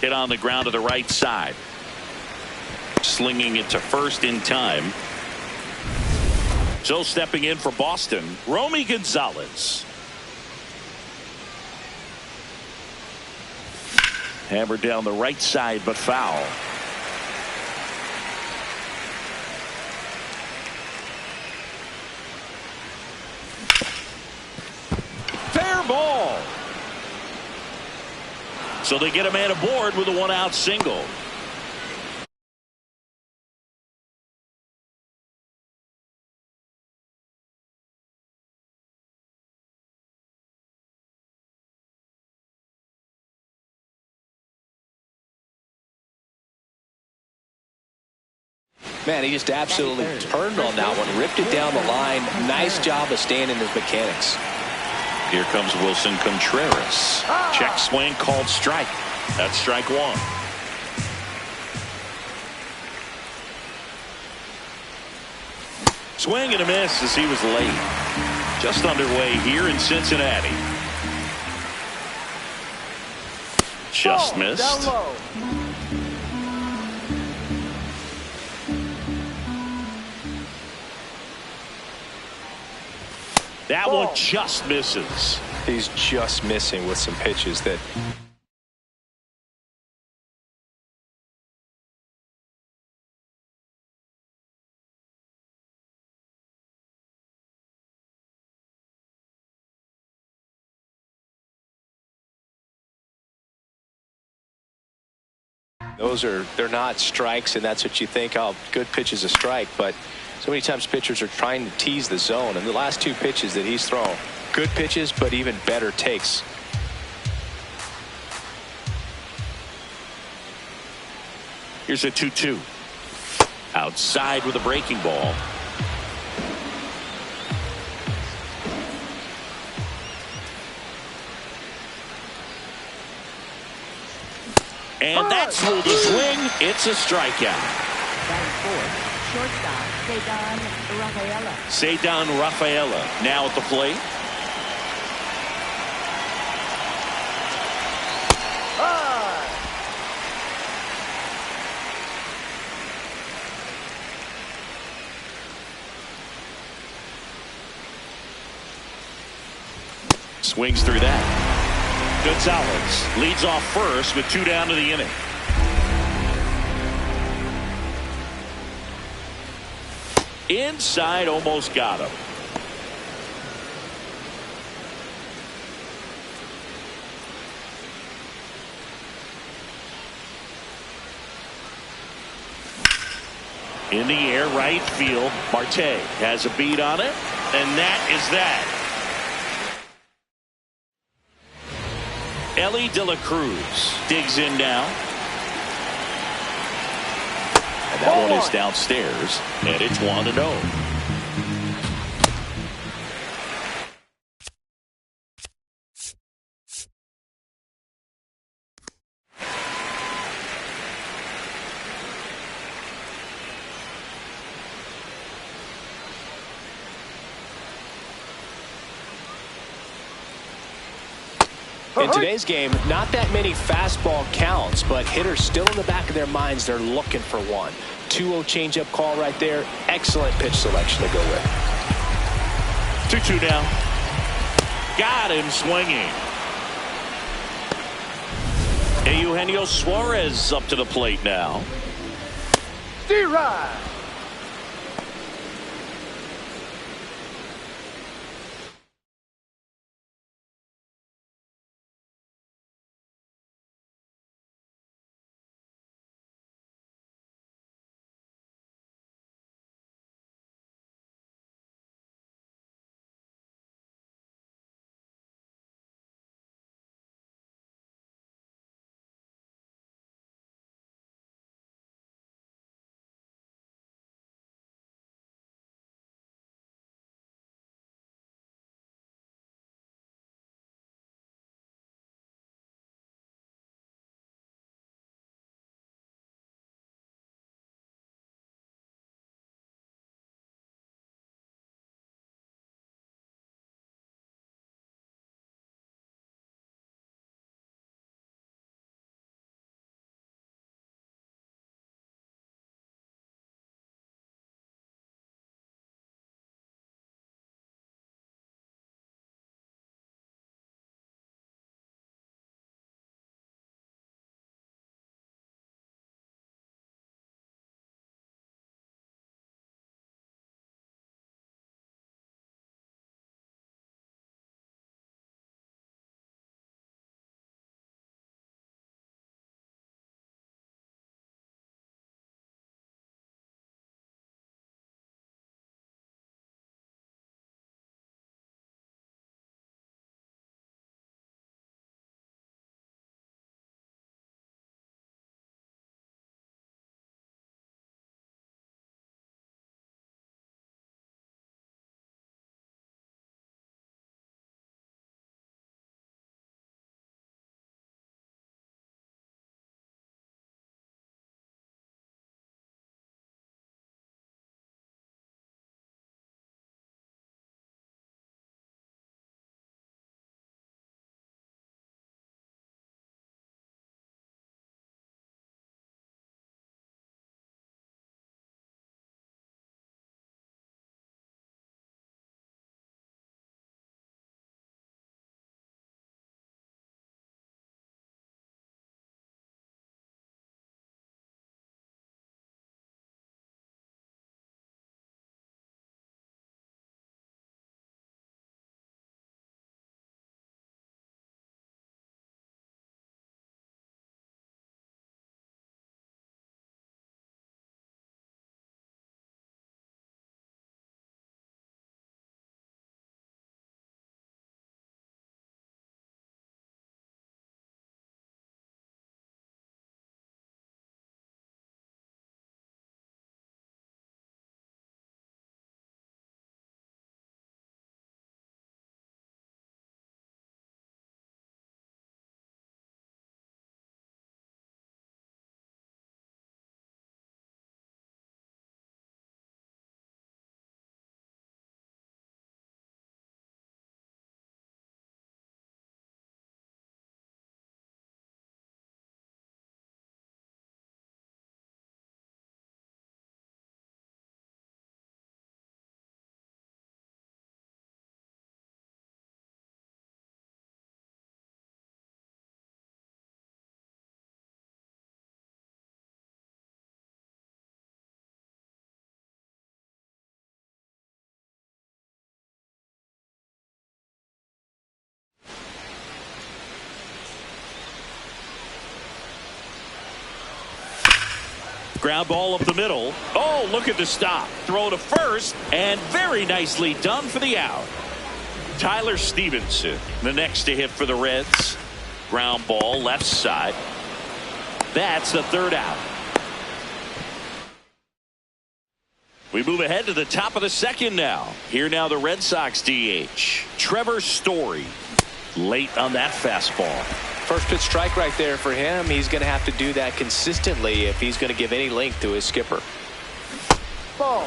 Hit on the ground to the right side. Slinging it to first in time. So stepping in for Boston, Romy Gonzalez. Hammered down the right side, but foul. Fair ball. So they get a man aboard with a one-out single. Man, he just absolutely turned on that one, ripped it down the line. Nice job of staying in his mechanics. Here comes Wilson Contreras. Check swing called strike. That's strike one. Swing and a miss as he was late. Just underway here in Cincinnati. Just missed. That one just misses. He's just missing with some pitches that. They're not strikes, and that's what you think, oh, good pitch is a strike, but so many times pitchers are trying to tease the zone, and the last two pitches that he's thrown, good pitches, but even better takes. Here's a 2-2. Outside with a breaking ball. And that's full to swing. It's a strikeout. Shortstop, Ceddanne Rafaela. Ceddanne Rafaela now at the plate. Swings through that. Gonzalez leads off first with 2 down to the inning. Inside, almost got him. In the air, right field. Marte has a beat on it, and that is that. Elly De La Cruz digs in now. And that one is downstairs, and it's 1-0. In today's game, not that many fastball counts, but hitters still in the back of their minds, they're looking for one. 2-0 changeup call right there. Excellent pitch selection to go with. 2-2 now. Got him swinging. Eugenio Suarez up to the plate now. D-Rod. ground ball up the middle. Oh, look at the stop. Throw to first, and very nicely done for the out. Tyler Stevenson, the next to hit for the Reds. Ground ball left side. That's the third out. We move ahead to the top of the second now. Here now the Red Sox DH, Trevor Story. Late on that fastball. First pitch strike right there for him. He's going to have to do that consistently if he's going to give any length to his skipper. Ball.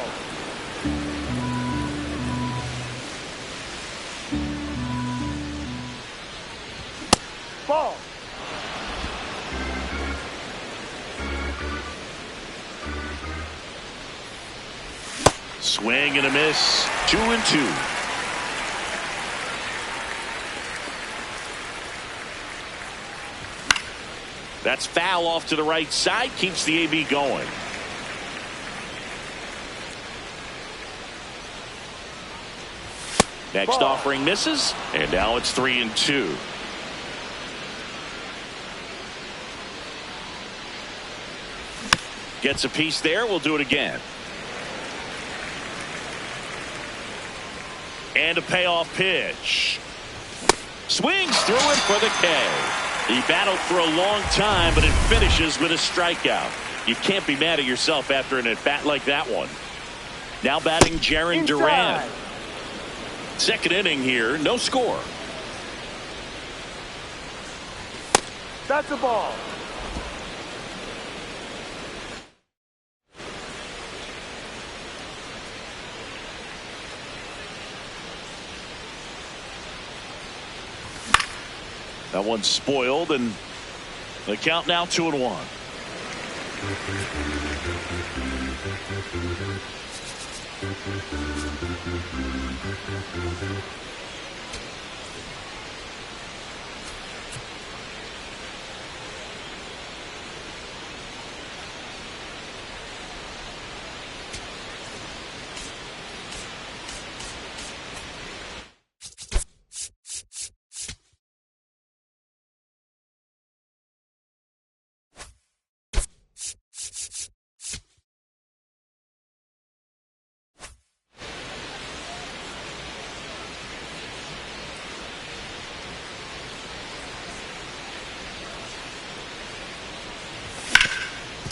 Ball. Swing and a miss. 2-2. That's foul off to the right side. Keeps the AB going. Next Ball. offering misses. And now it's 3-2. Gets a piece there. We'll do it again. And a payoff pitch. Swings through it for the K. He battled for a long time, but it finishes with a strikeout. You can't be mad at yourself after an at-bat like that one. Now batting Jarren Duran. Second inning here, no score. That's a ball. That one's spoiled, and the count now 2-1.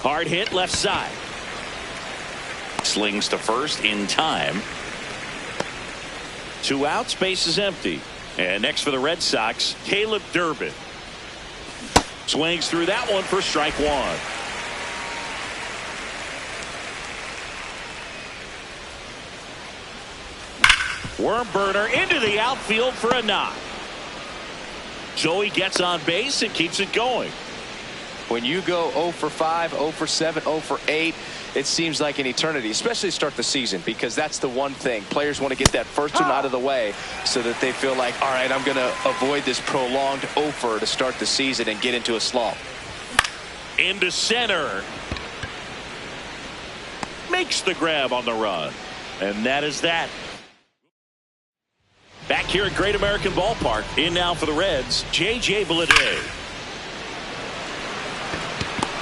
Hard hit left side. Slings to first in time. 2 outs, base is empty. And next for the Red Sox, Caleb Durbin. Swings through that one for strike one. Worm burner into the outfield for a knock. Joey gets on base and keeps it going. When you go 0 for 5, 0 for 7, 0 for 8, it seems like an eternity, especially to start the season, because that's the one thing. Players want to get that first one out of the way so that they feel like, all right, I'm going to avoid this prolonged 0 for to start the season and get into a slump. Into center. Makes the grab on the run. And that is that. Back here at Great American Ballpark. In now for the Reds, J.J. Bleday.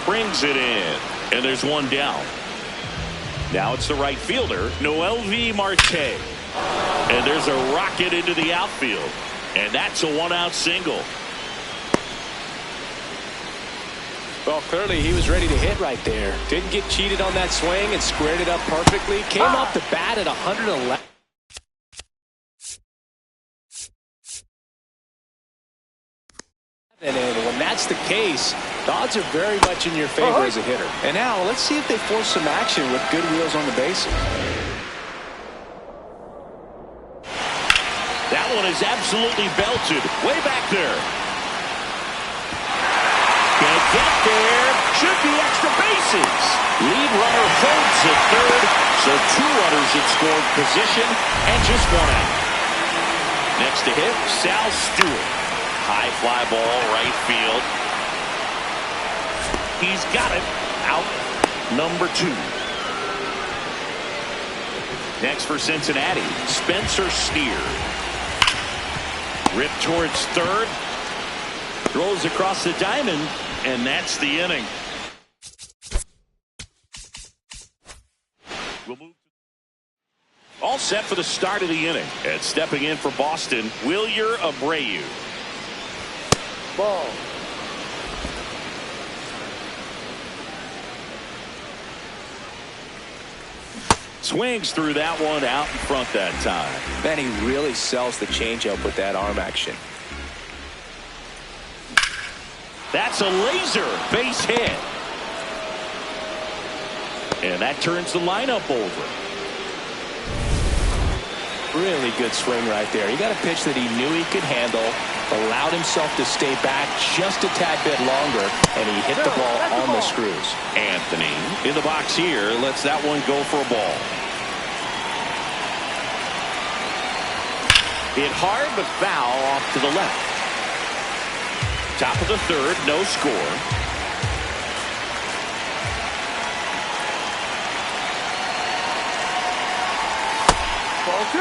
Brings it in, and there's one down. Now it's the right fielder, Noelvi Marte. And there's a rocket into the outfield, and that's a 1-out single. Well, clearly he was ready to hit right there. Didn't get cheated on that swing and squared it up perfectly. Came off the bat at 111. And when that's the case, the odds are very much in your favor as a hitter. And now let's see if they force some action with good wheels on the bases. That one is absolutely belted. Way back there. Can't get there. Should be extra bases. Lead runner holds at third. So 2 runners in scoring position and just 1 out. Next to hit, Sal Stewart. High fly ball, right field. He's got it. Out number 2. Next for Cincinnati, Spencer Steer. Ripped towards third. Throws across the diamond, and that's the inning. We'll move. All set for the start of the inning. And stepping in for Boston, Wilyer Abreu. Ball. Swings through that one out in front that time. Man, he really sells the changeup with that arm action. That's a laser base hit. And that turns the lineup over. Really good swing right there. He got a pitch that he knew he could handle, allowed himself to stay back just a tad bit longer, and he hit the ball on the screws. Anthony in the box here lets that one go for a ball. Hit hard but foul off to the left. Top of the third, no score. Ball 2.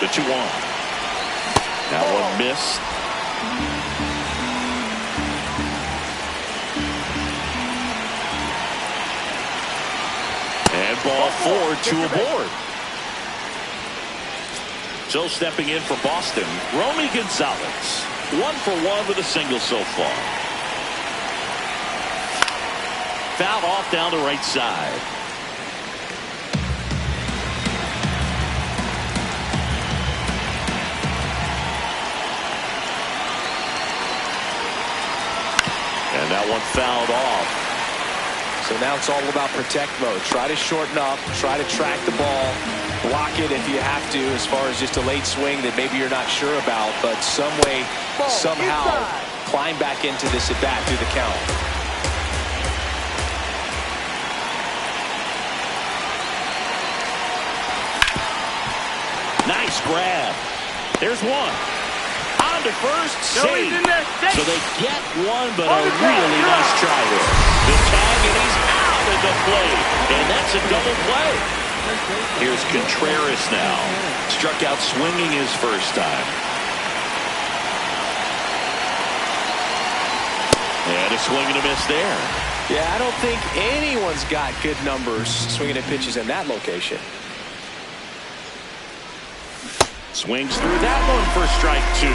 The 2-1. That one missed. And ball 4, 2 aboard. So stepping in for Boston, Romy Gonzalez. 1 for 1 with a single so far. Fouled off down the right side. And that one fouled off. So now it's all about protect mode. Try to shorten up, try to track the ball, block it if you have to, as far as just a late swing that maybe you're not sure about, but some way, somehow climb back into this at bat through the count. Nice grab. There's one. On to first, save. So they get one, but a really nice try there. The tag, and he's out at the plate. And that's a double play. Here's Contreras now. Struck out swinging his first time. And a swing and a miss there. Yeah, I don't think anyone's got good numbers swinging at pitches in that location. Swings through that one for strike 2.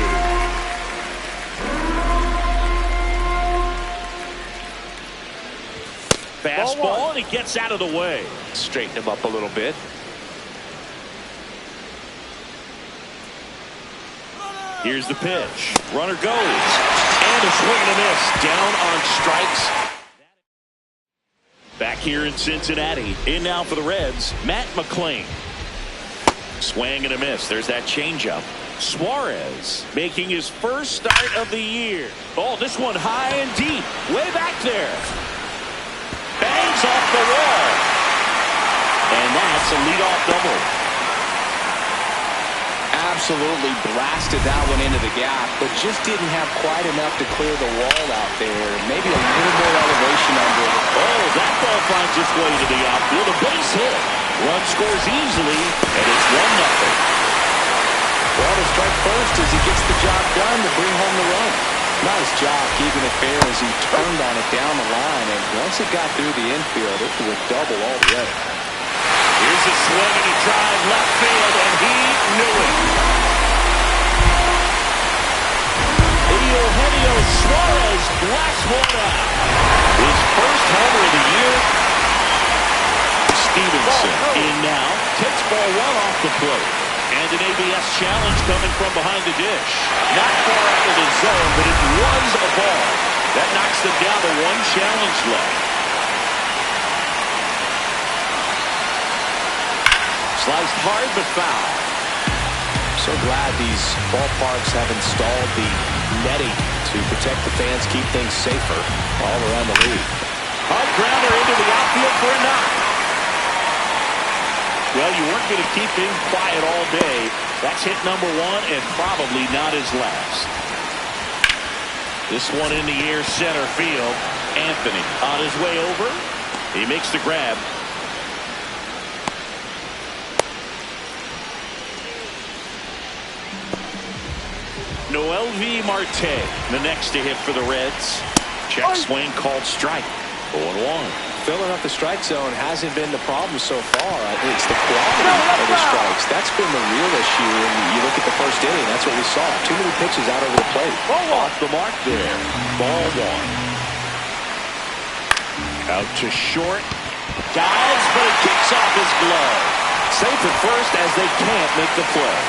Fastball, and he gets out of the way. Straighten him up a little bit. Here's the pitch. Runner goes. And a swing and a miss. Down on strikes. Back here in Cincinnati. In now for the Reds, Matt McClain. Swing and a miss. There's that changeup. Suarez making his first start of the year. Oh, this one high and deep. Way back there. Bangs off the wall. And that's a leadoff double. Absolutely blasted that one into the gap, but just didn't have quite enough to clear the wall out there. Maybe a little more elevation under it. Oh, that ball finds its way to the outfield. A base hit. Run scores easily, and it's 1-0. Well, to strike first as he gets the job done to bring home the run. Nice job keeping it fair as he turned on it down the line, and once it got through the infield, it was a double altogether. Here's a swing and a drive left field, and he knew it. Eugenio Suarez blasts one out. His first homer of the year. Stevenson in now. Takes ball 1 off the plate. And an ABS challenge coming from behind the dish. Not far out of the zone, but it was a ball. That knocks them down to 1 challenge left. Sliced hard but foul. So glad these ballparks have installed the netting to protect the fans, keep things safer all around the league. Hard grounder into the outfield for a knock. Well, you weren't going to keep him quiet all day. That's hit number 1 and probably not his last. This one in the air center field. Anthony on his way over. He makes the grab. Noelvi Marte, the next to hit for the Reds. Check swing called strike. 0-1. Filling up the strike zone hasn't been the problem so far. It's the quality of the strikes. That's been the real issue. And you look at the first inning, that's what we saw. Too many pitches out over the plate. Off the mark there. Ball 1. Out to short. Dives, but it kicks off his glove. Safe at first as they can't make the play.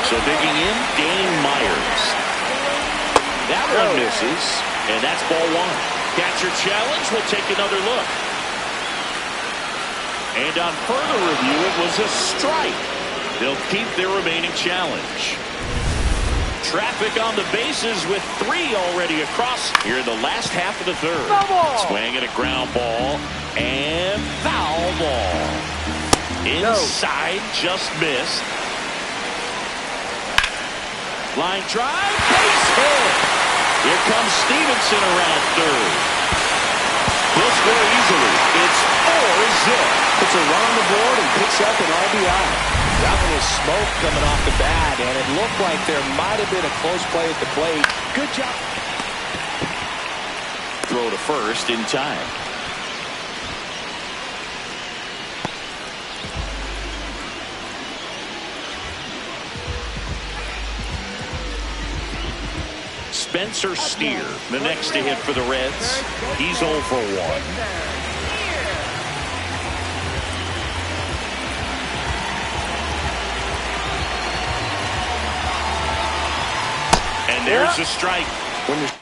So digging in, Dane Myers. That one misses, and that's ball 1. Catcher challenge will take another look. And on further review, it was a strike. They'll keep their remaining challenge. Traffic on the bases with 3 already across here in the last half of the third. Swing and a ground ball and foul ball. Inside, just missed. Line drive, base hit. Here comes Stevenson around third. He'll score easily. It's 4-zip. Puts a run on the board and picks up an RBI. That one was smoke coming off the bat, and it looked like there might have been a close play at the plate. Good job. Throw to first in time. Spencer Steer, the next to hit for the Reds. He's 0 for 1. And there's a strike. When you're